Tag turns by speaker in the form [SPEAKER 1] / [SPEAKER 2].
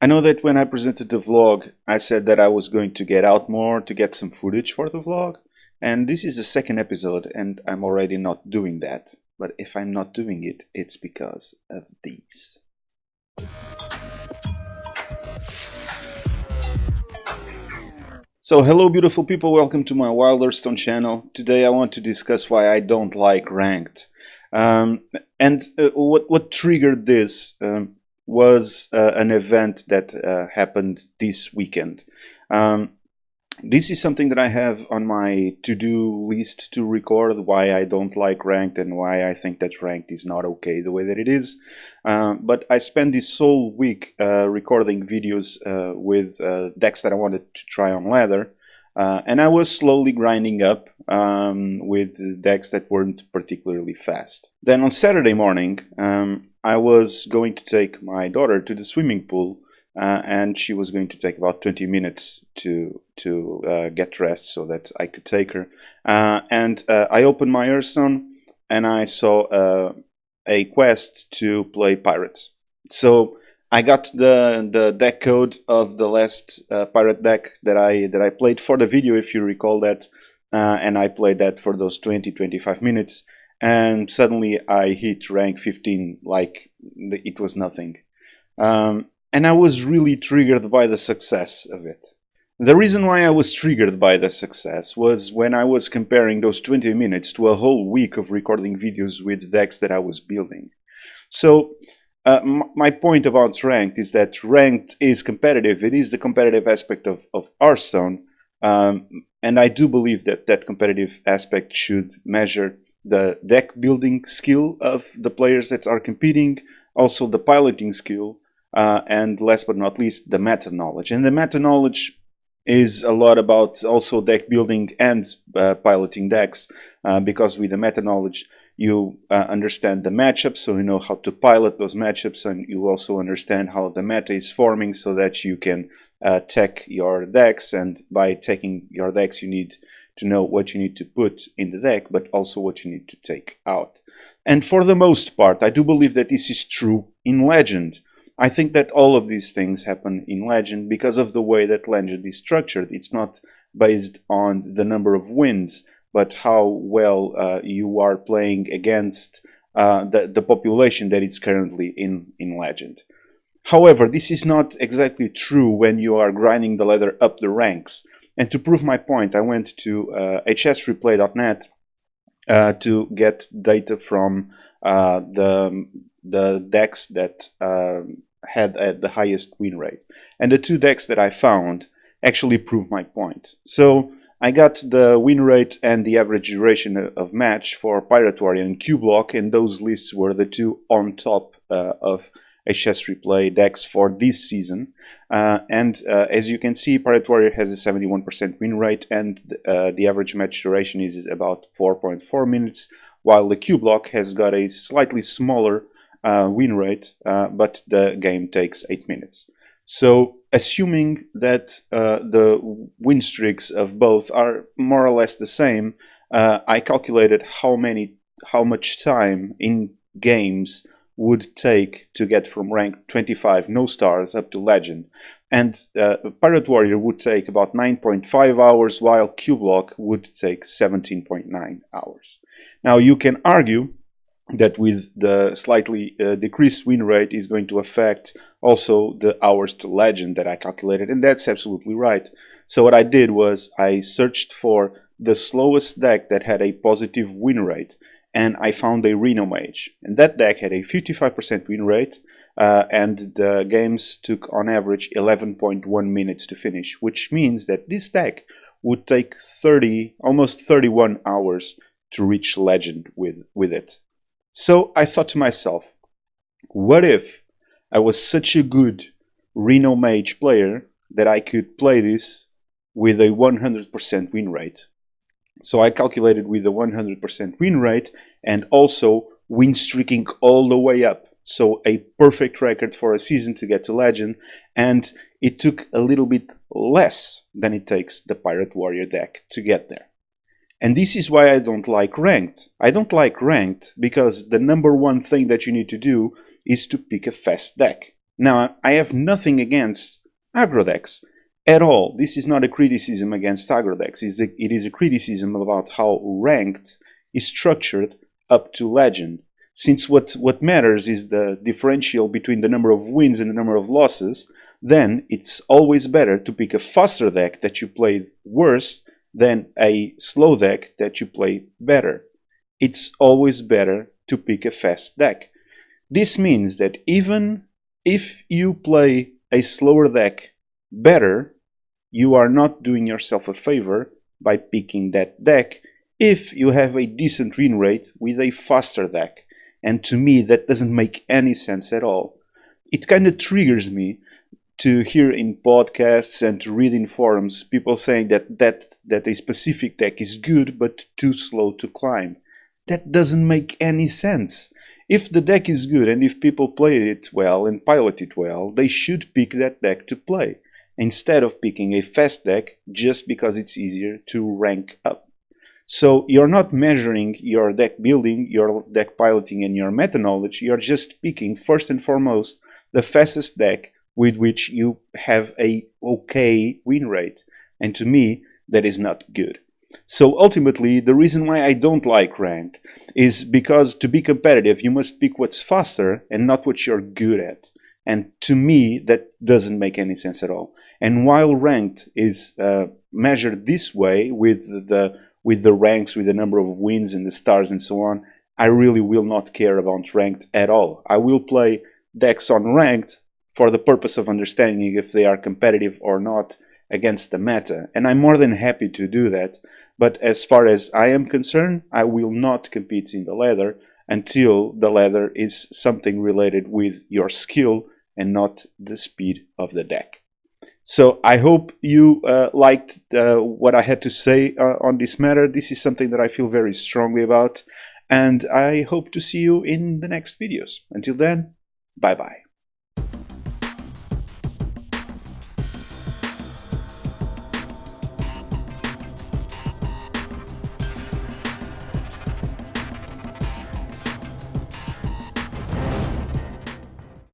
[SPEAKER 1] I know that when I presented the vlog, I said that I was going to get out more to get some footage for the vlog, and this is the second episode and I'm already not doing that. But if I'm not doing it, it's because of these. So hello beautiful people, welcome to my Hearthstone channel. Today I want to discuss why I don't like ranked. What triggered this was an event that happened this weekend. This is something that I have on my to-do list to record, why I don't like ranked and why I think that ranked is not okay the way that it is. But I spent this whole week recording videos with decks that I wanted to try on ladder. And I was slowly grinding up with decks that weren't particularly fast. Then on Saturday morning, I was going to take my daughter to the swimming pool, and she was going to take about 20 minutes to get dressed so that I could take her. I opened my Hearthstone and I saw a quest to play pirates. So I got the deck code of the last pirate deck that I played for the video, if you recall that, and I played that for those 20-25 minutes, and suddenly I hit rank 15 like it was nothing. And I was really triggered by the success of it. The reason why I was triggered by the success was when I was comparing those 20 minutes to a whole week of recording videos with decks that I was building. So my point about ranked is that ranked is competitive. It is the competitive aspect of Hearthstone, and I do believe that that competitive aspect should measure the deck building skill of the players that are competing, also the piloting skill, and last but not least, the meta knowledge. And the meta knowledge is a lot about also deck building and piloting decks, because with the meta knowledge you understand the matchups, so you know how to pilot those matchups, and you also understand how the meta is forming so that you can tech your decks, and by teching your decks you need to know what you need to put in the deck, but also what you need to take out. And for the most part, I do believe that this is true in Legend. I think that all of these things happen in Legend because of the way that Legend is structured. It's not based on the number of wins, but how well you are playing against the population that is currently in Legend. However, this is not exactly true when you are grinding the ladder up the ranks. And to prove my point, I went to hsreplay.net to get data from the decks that had the highest win rate. And the two decks that I found actually prove my point. So I got the win rate and the average duration of match for Pirate Warrior and Q-Block, and those lists were the two on top of HS Replay decks for this season. As you can see, Pirate Warrior has a 71% win rate, and the average match duration is about 4.4 minutes, while the Q-Block has got a slightly smaller win rate, but the game takes 8 minutes. So assuming that the win streaks of both are more or less the same, I calculated how much time in games would take to get from rank 25 no stars up to Legend. And Pirate Warrior would take about 9.5 hours, while Q-Block would take 17.9 hours. Now you can argue that with the slightly decreased win rate is going to affect also the hours to Legend that I calculated, and that's absolutely right. So what I did was I searched for the slowest deck that had a positive win rate, and I found a Reno Mage, and that deck had a 55% win rate, and the games took on average 11.1 minutes to finish, which means that this deck would take almost 31 hours to reach Legend with it. So I thought to myself, what if I was such a good Reno Mage player that I could play this with a 100% win rate? So I calculated with a 100% win rate and also win streaking all the way up. So a perfect record for a season to get to Legend, and it took a little bit less than it takes the Pirate Warrior deck to get there. And this is why I don't like ranked. I don't like ranked because the number one thing that you need to do is to pick a fast deck. Now, I have nothing against aggro decks at all. This is not a criticism against aggro decks. It is a criticism about how ranked is structured up to legend. Since what matters is the differential between the number of wins and the number of losses, then it's always better to pick a faster deck that you play worse than a slow deck that you play better. It's always better to pick a fast deck. This means that even if you play a slower deck better, you are not doing yourself a favor by picking that deck if you have a decent win rate with a faster deck. And to me, that doesn't make any sense at all. It kind of triggers me to hear in podcasts and to read in forums people saying that a specific deck is good but too slow to climb. That doesn't make any sense. If the deck is good and if people play it well and pilot it well, they should pick that deck to play, instead of picking a fast deck just because it's easier to rank up. So you're not measuring your deck building, your deck piloting, and your meta knowledge. You're just picking, first and foremost, the fastest deck with which you have a okay win rate. And to me, that is not good. So ultimately, the reason why I don't like ranked is because to be competitive, you must pick what's faster and not what you're good at. And to me, that doesn't make any sense at all. And while ranked is measured this way with the ranks, with the number of wins and the stars and so on, I really will not care about ranked at all. I will play decks on ranked for the purpose of understanding if they are competitive or not against the meta. And I'm more than happy to do that. But as far as I am concerned, I will not compete in the ladder until the ladder is something related with your skill and not the speed of the deck. So I hope you liked what I had to say on this matter. This is something that I feel very strongly about, and I hope to see you in the next videos. Until then, bye-bye.